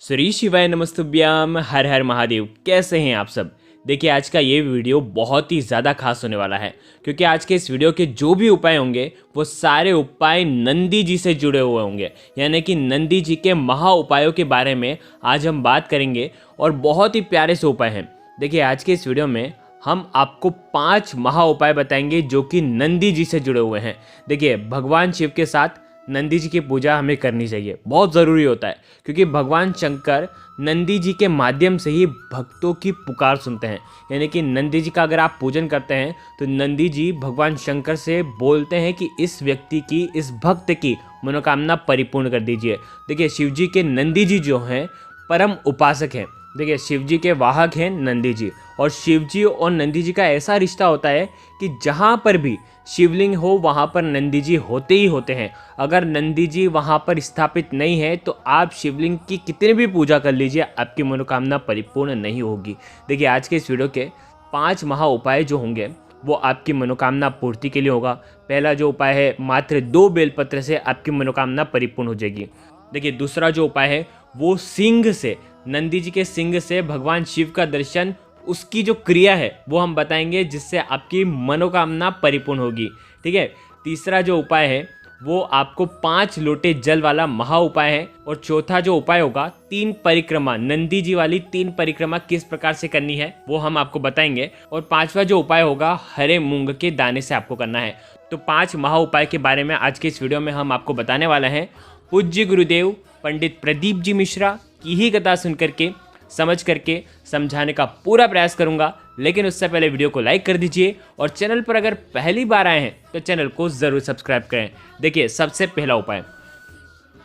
श्री शिवाय नमस्तुभ्याम। हर हर महादेव। कैसे हैं आप सब। देखिए, आज का ये वीडियो बहुत ही ज़्यादा खास होने वाला है क्योंकि आज के इस वीडियो के जो भी उपाय होंगे वो सारे उपाय नंदी जी से जुड़े हुए होंगे, यानी कि नंदी जी के महा उपायों के बारे में आज हम बात करेंगे और बहुत ही प्यारे से उपाय हैं। देखिए, आज के इस वीडियो में हम आपको 5 महा उपाय बताएंगे जो कि नंदी जी से जुड़े हुए हैं। देखिए, भगवान शिव के साथ नंदी जी की पूजा हमें करनी चाहिए, बहुत ज़रूरी होता है क्योंकि भगवान शंकर नंदी जी के माध्यम से ही भक्तों की पुकार सुनते हैं। यानी कि नंदी जी का अगर आप पूजन करते हैं तो नंदी जी भगवान शंकर से बोलते हैं कि इस व्यक्ति की, इस भक्त की मनोकामना परिपूर्ण कर दीजिए। देखिए, शिव जी के नंदी जी जो हैं परम उपासक हैं। देखिए, शिव जी के वाहक हैं नंदी जी, और शिव जी और नंदी जी का ऐसा रिश्ता होता है कि जहाँ पर भी शिवलिंग हो वहाँ पर नंदी जी होते ही होते हैं। अगर नंदी जी वहाँ पर स्थापित नहीं है तो आप शिवलिंग की कितनी भी पूजा कर लीजिए, आपकी मनोकामना परिपूर्ण नहीं होगी। देखिए, आज के इस वीडियो के 5 महा उपाय जो होंगे वो आपकी मनोकामना पूर्ति के लिए होगा। पहला जो उपाय है, मात्र 2 बेलपत्र से आपकी मनोकामना परिपूर्ण हो जाएगी। देखिए, दूसरा जो उपाय है वो सिंह से, नंदी जी के सिंह से भगवान शिव का दर्शन, उसकी जो क्रिया है वो हम बताएंगे जिससे आपकी मनोकामना परिपूर्ण होगी। ठीक है। तीसरा जो उपाय है वो आपको 5 लोटे जल वाला महा उपाय है। और चौथा जो उपाय होगा, 3 परिक्रमा, नंदी जी वाली 3 परिक्रमा किस प्रकार से करनी है वो हम आपको बताएंगे। और 5वां जो उपाय होगा, हरे मूंग के दाने से आपको करना है। तो 5 महा उपाय के बारे में आज के इस वीडियो में हम आपको बताने वाले हैं। पूज्य गुरुदेव पंडित प्रदीप जी मिश्रा की ही कथा सुन करके, समझ करके समझाने का पूरा प्रयास करूंगा। लेकिन उससे पहले वीडियो को लाइक कर दीजिए और चैनल पर अगर पहली बार आए हैं तो चैनल को ज़रूर सब्सक्राइब करें। देखिए, सबसे पहला उपाय,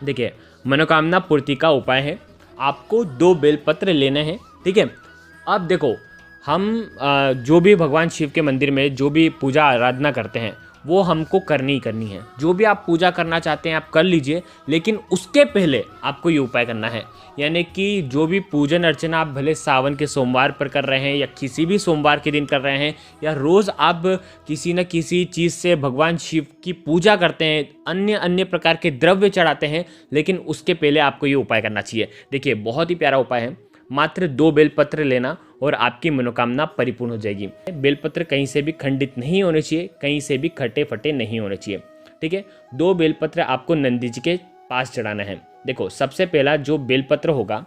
देखिए, मनोकामना पूर्ति का उपाय है। आपको 2 बेलपत्र लेने हैं। ठीक है। अब देखो, हम जो भी भगवान शिव के मंदिर में जो भी पूजा आराधना करते हैं वो हमको करनी ही करनी है। जो भी आप पूजा करना चाहते हैं आप कर लीजिए, लेकिन उसके पहले आपको ये उपाय करना है। यानी कि जो भी पूजन अर्चना आप भले सावन के सोमवार पर कर रहे हैं या किसी भी सोमवार के दिन कर रहे हैं, या रोज़ आप किसी न किसी चीज़ से भगवान शिव की पूजा करते हैं, अन्य अन्य प्रकार के द्रव्य चढ़ाते हैं, लेकिन उसके पहले आपको ये उपाय करना चाहिए। देखिए, बहुत ही प्यारा उपाय है। मात्र 2 बेलपत्र लेना और आपकी मनोकामना परिपूर्ण हो जाएगी। बेलपत्र कहीं से भी खंडित नहीं होने चाहिए, कहीं से भी खटे फटे नहीं होने चाहिए। ठीक है। 2 बेलपत्र आपको नंदी जी के पास चढ़ाना है। देखो, सबसे पहला जो बेलपत्र होगा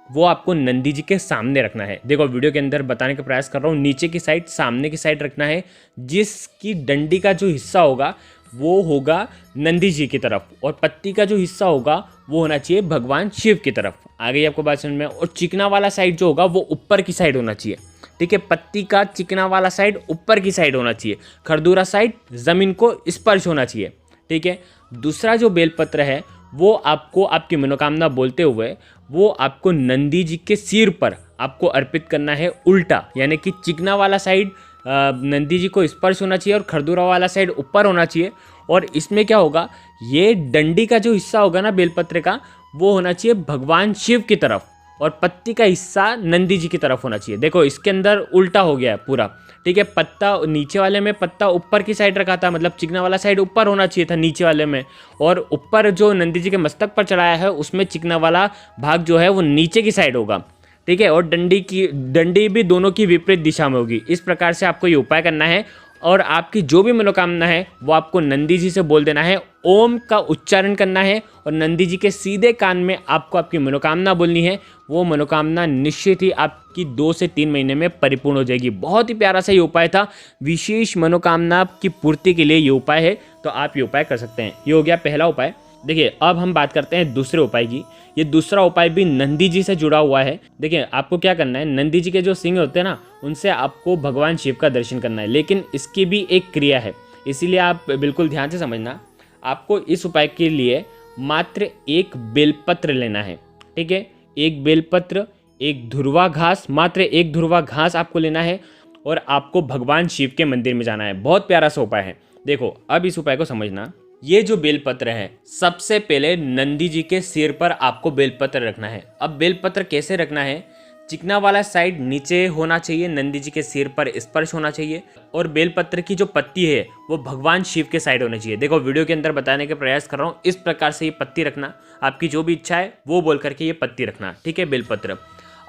वो आपको नंदी जी के सामने रखना है। देखो, वीडियो के अंदर बताने का प्रयास कर रहा हूँ, नीचे की साइड, सामने की साइड रखना है। जिसकी डंडी का जो हिस्सा होगा वो होगा नंदी जी की तरफ, और पत्ती का जो हिस्सा होगा वो होना चाहिए भगवान शिव की तरफ। आ गई आपको बात समझ में। और चिकना वाला साइड जो होगा वो ऊपर की साइड होना चाहिए। ठीक है। पत्ती का चिकना वाला साइड ऊपर की साइड होना चाहिए, खरदूरा साइड जमीन को स्पर्श होना चाहिए। ठीक है। दूसरा जो बेलपत्र है वो आपको आपकी मनोकामना बोलते हुए वो आपको नंदी जी के सिर पर आपको अर्पित करना है उल्टा। यानी कि चिकना वाला साइड नंदी जी को स्पर्श होना चाहिए और खरदूरा वाला साइड ऊपर होना चाहिए। और इसमें क्या होगा, ये डंडी का जो हिस्सा होगा ना बेलपत्र का, वो होना चाहिए भगवान शिव की तरफ, और पत्ती का हिस्सा नंदी जी की तरफ होना चाहिए। देखो, इसके अंदर उल्टा हो गया है पूरा। ठीक है। पत्ता नीचे वाले में, पत्ता ऊपर की साइड रखा था, मतलब चिकना वाला साइड ऊपर होना चाहिए था नीचे वाले में, और ऊपर जो नंदी जी के मस्तक पर चढ़ाया है उसमें चिकना वाला भाग जो है वो नीचे की साइड होगा। ठीक है। और डंडी भी दोनों की विपरीत दिशा में होगी। इस प्रकार से आपको ये उपाय करना है। और आपकी जो भी मनोकामना है वो आपको नंदी जी से बोल देना है, ओम का उच्चारण करना है, और नंदी जी के सीधे कान में आपको आपकी मनोकामना बोलनी है। वो मनोकामना निश्चित ही आपकी 2 से 3 महीने में परिपूर्ण हो जाएगी। बहुत ही प्यारा सा ये उपाय था। विशेष मनोकामना की पूर्ति के लिए ये उपाय है, तो आप ये उपाय कर सकते हैं। ये हो गया पहला उपाय। देखिए, अब हम बात करते हैं दूसरे उपाय की। ये दूसरा उपाय भी नंदी जी से जुड़ा हुआ है। देखिए, आपको क्या करना है, नंदी जी के जो सिंह होते हैं ना, उनसे आपको भगवान शिव का दर्शन करना है, लेकिन इसकी भी एक क्रिया है, इसीलिए आप बिल्कुल ध्यान से समझना। आपको इस उपाय के लिए मात्र 1 बेलपत्र लेना है। ठीक है। 1 बेलपत्र, 1 धुरवा घास, मात्र 1 धुरवा घास आपको लेना है, और आपको भगवान शिव के मंदिर में जाना है। बहुत प्यारा सा उपाय है। देखो, अब इस उपाय को समझना। ये जो बेलपत्र है, सबसे पहले नंदी जी के सिर पर आपको बेलपत्र रखना है। अब बेलपत्र कैसे रखना है, चिकना वाला साइड नीचे होना चाहिए, नंदी जी के सिर पर स्पर्श होना चाहिए, और बेलपत्र की जो पत्ती है वो भगवान शिव के साइड होनी चाहिए। देखो वीडियो के अंदर बताने का प्रयास कर रहा हूँ, इस प्रकार से ये पत्ती रखना, आपकी जो भी इच्छा है वो बोल करके ये पत्ती रखना, ठीक है, बेलपत्र।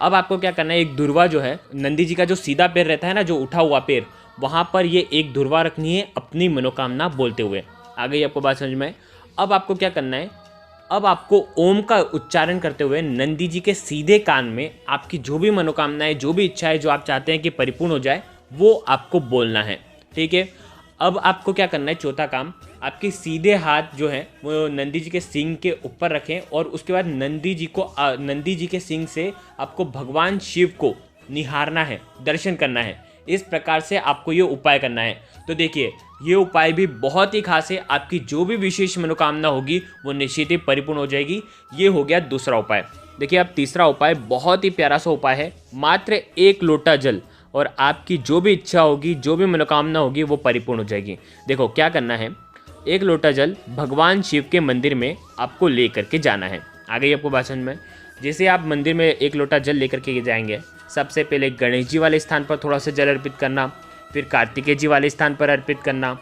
अब आपको क्या करना है, एक धुरवा जो है नंदी जी का जो सीधा पैर रहता है ना, जो उठा हुआ पैर, वहाँ पर ये एक धुरवा रखनी है अपनी मनोकामना बोलते हुए। आ गई आपको बात समझ में? अब आपको क्या करना है, अब आपको ओम का उच्चारण करते हुए नंदी जी के सीधे कान में आपकी जो भी मनोकामनाएं, जो भी इच्छा है, जो आप चाहते हैं कि परिपूर्ण हो जाए, वो आपको बोलना है, ठीक है। अब आपको क्या करना है, चौथा काम, आपके सीधे हाथ जो है वो नंदी जी के सींग के ऊपर रखें, और उसके बाद नंदी जी के सींग से आपको भगवान शिव को निहारना है, दर्शन करना है। इस प्रकार से आपको ये उपाय करना है। तो देखिए ये उपाय भी बहुत ही खास है, आपकी जो भी विशेष मनोकामना होगी वो निश्चित ही परिपूर्ण हो जाएगी। ये हो गया दूसरा उपाय। देखिए अब तीसरा उपाय बहुत ही प्यारा सा उपाय है, मात्र 1 लोटा जल, और आपकी जो भी इच्छा होगी, जो भी मनोकामना होगी वो परिपूर्ण हो जाएगी। देखो क्या करना है, 1 लोटा जल भगवान शिव के मंदिर में आपको ले करके जाना है। आ गई आपको बात समझ में? जैसे आप मंदिर में 1 लोटा जल लेकर के जाएंगे, सबसे पहले गणेश जी वाले स्थान पर थोड़ा सा जल अर्पित करना, फिर कार्तिकेय जी वाले स्थान पर अर्पित करना,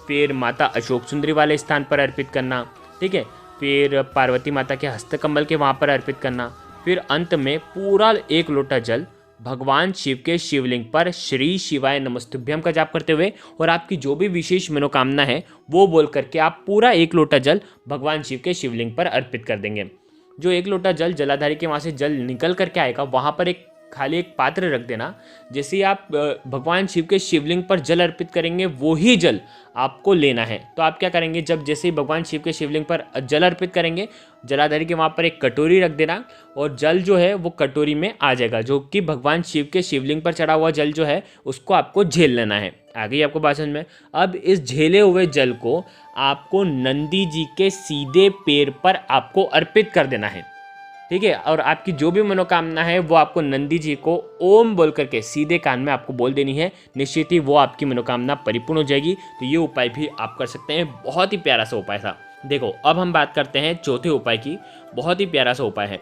फिर माता अशोक सुंदरी वाले स्थान पर अर्पित करना, ठीक है, फिर पार्वती माता के हस्तकमल के वहाँ पर अर्पित करना, फिर अंत में पूरा 1 लोटा जल भगवान शिव के शिवलिंग पर श्री शिवाय नमस्तुभ्यम का जाप करते हुए, और आपकी जो भी विशेष मनोकामना है वो बोल करके आप पूरा 1 लोटा जल भगवान शिव के शिवलिंग पर अर्पित कर देंगे। जो 1 लोटा जल जलाधारी के वहाँ से जल निकल करके आएगा, वहाँ पर एक खाली एक पात्र रख देना। जैसे ही आप भगवान शिव के शिवलिंग पर जल अर्पित करेंगे, वो ही जल आपको लेना है। तो आप क्या करेंगे, जब जैसे ही भगवान शिव के शिवलिंग पर जल अर्पित करेंगे, जलाधारी के वहाँ पर एक कटोरी रख देना, और जल जो है वो कटोरी में आ जाएगा, जो कि भगवान शिव के शिवलिंग पर चढ़ा हुआ जल जो है उसको आपको झेल लेना है। आ गई आपको बात समझ में? अब इस झेले हुए जल को आपको नंदी जी के सीधे पैर पर आपको अर्पित कर देना है, ठीक है। और आपकी जो भी मनोकामना है वो आपको नंदी जी को ओम बोल करके सीधे कान में आपको बोल देनी है, निश्चित ही वो आपकी मनोकामना परिपूर्ण हो जाएगी। तो ये उपाय भी आप कर सकते हैं, बहुत ही प्यारा सा उपाय था। देखो अब हम बात करते हैं चौथे उपाय की। बहुत ही प्यारा सा उपाय है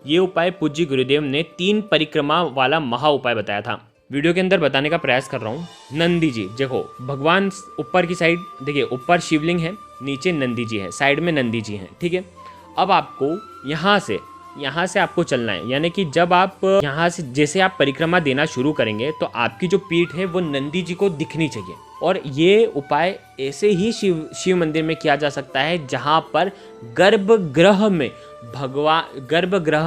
ये उपाय। पूज्य गुरुदेव ने 3 परिक्रमा वाला महा उपाय बताया था, वीडियो के अंदर बताने का प्रयास कर रहा हूँ। नंदी जी, देखो भगवान ऊपर की साइड, देखिए ऊपर शिवलिंग है, नीचे नंदी जी है, साइड में नंदी जी हैं, ठीक है। अब आपको यहाँ से आपको चलना है, यानी कि जब आप यहाँ से जैसे आप परिक्रमा देना शुरू करेंगे तो आपकी जो पीठ है वो नंदी जी को दिखनी चाहिए। और ये उपाय ऐसे ही शिव मंदिर में किया जा सकता है जहाँ पर गर्भगृह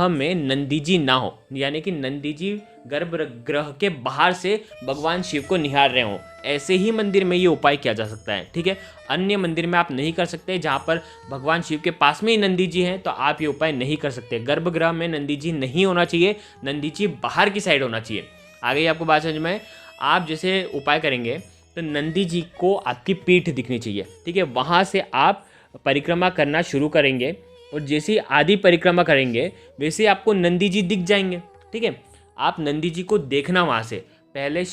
में नंदी जी ना हो, यानी कि नंदी जी गर्भगृह के बाहर से भगवान शिव को निहार रहे हों, ऐसे ही मंदिर में ये उपाय किया जा सकता है, ठीक है। अन्य मंदिर में आप नहीं कर सकते, जहाँ पर भगवान शिव के पास में ही नंदी जी हैं तो आप ये उपाय नहीं कर सकते। गर्भगृह में नंदी जी नहीं होना चाहिए, नंदी जी बाहर की साइड होना चाहिए। आ गई आपको बात समझ में? आप जैसे उपाय करेंगे तो नंदी जी को आपकी पीठ दिखनी चाहिए, ठीक है। वहाँ से आप परिक्रमा करना शुरू करेंगे, और जैसे ही आधी परिक्रमा करेंगे वैसे आपको नंदी जी दिख जाएंगे, ठीक है। आप नंदी जी को देखना, वहाँ से पहले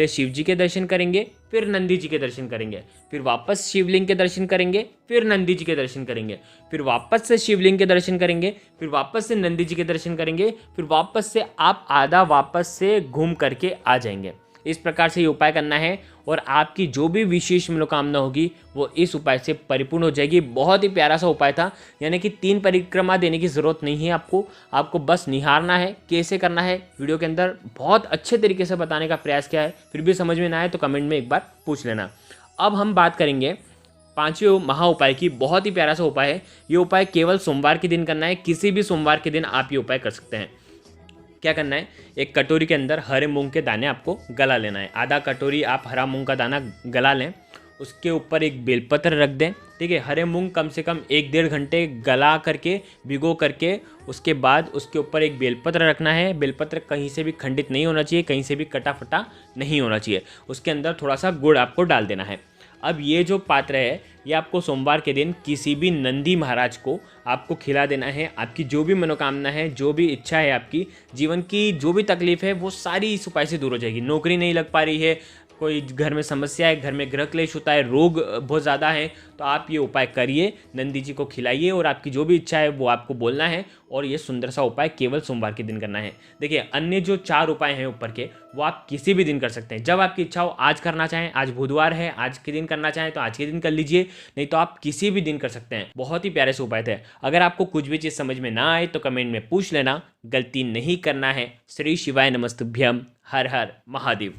शिव जी के दर्शन करेंगे, फिर नंदी जी के दर्शन करेंगे, फिर वापस शिवलिंग के दर्शन करेंगे, फिर नंदी जी के दर्शन करेंगे, फिर वापस से शिवलिंग के दर्शन करेंगे, फिर वापस से नंदी जी के दर्शन करेंगे, फिर वापस से आप आधा वापस से घूम करके आ जाएंगे। इस प्रकार से ये उपाय करना है, और आपकी जो भी विशेष मनोकामना होगी वो इस उपाय से परिपूर्ण हो जाएगी। बहुत ही प्यारा सा उपाय था, यानी कि 3 परिक्रमा देने की ज़रूरत नहीं है आपको बस निहारना है। कैसे करना है वीडियो के अंदर बहुत अच्छे तरीके से बताने का प्रयास किया है, फिर भी समझ में ना आए तो कमेंट में एक बार पूछ लेना। अब हम बात करेंगे 5वें महा उपाय की। बहुत ही प्यारा सा उपाय है ये। उपाय केवल सोमवार के दिन करना है, किसी भी सोमवार के दिन आप ये उपाय कर सकते हैं। क्या करना है, एक कटोरी के अंदर हरे मूंग के दाने आपको गला लेना है। आधा कटोरी आप हरा मूंग का दाना गला लें, उसके ऊपर एक बेलपत्र रख दें, ठीक है। हरे मूंग कम से कम 1-1.5 घंटे गला करके भिगो करके उसके बाद उसके ऊपर एक बेलपत्र रखना है। बेलपत्र कहीं से भी खंडित नहीं होना चाहिए, कहीं से भी कटा फटा नहीं होना चाहिए। उसके अंदर थोड़ा सा गुड़ आपको डाल देना है। अब ये जो पात्र है ये आपको सोमवार के दिन किसी भी नंदी महाराज को आपको खिला देना है। आपकी जो भी मनोकामना है, जो भी इच्छा है, आपकी जीवन की जो भी तकलीफ है वो सारी इस उपाय से दूर हो जाएगी। नौकरी नहीं लग पा रही है, कोई घर में समस्या है, घर में गृह क्लेश होता है, रोग बहुत ज़्यादा है, तो आप ये उपाय करिए, नंदी जी को खिलाइए और आपकी जो भी इच्छा है वो आपको बोलना है। और ये सुंदर सा उपाय केवल सोमवार के दिन करना है। देखिए अन्य जो 4 उपाय हैं ऊपर के, वो आप किसी भी दिन कर सकते हैं, जब आपकी इच्छा हो। आज करना चाहें, आज बुधवार है, आज के दिन करना चाहें तो आज के दिन कर लीजिए, नहीं तो आप किसी भी दिन कर सकते हैं। बहुत ही प्यारे से उपाय थे। अगर आपको कुछ भी चीज़ समझ में ना आए तो कमेंट में पूछ लेना, गलती नहीं करना है। श्री शिवाय नमस्तुभ्यम। हर हर महादेव।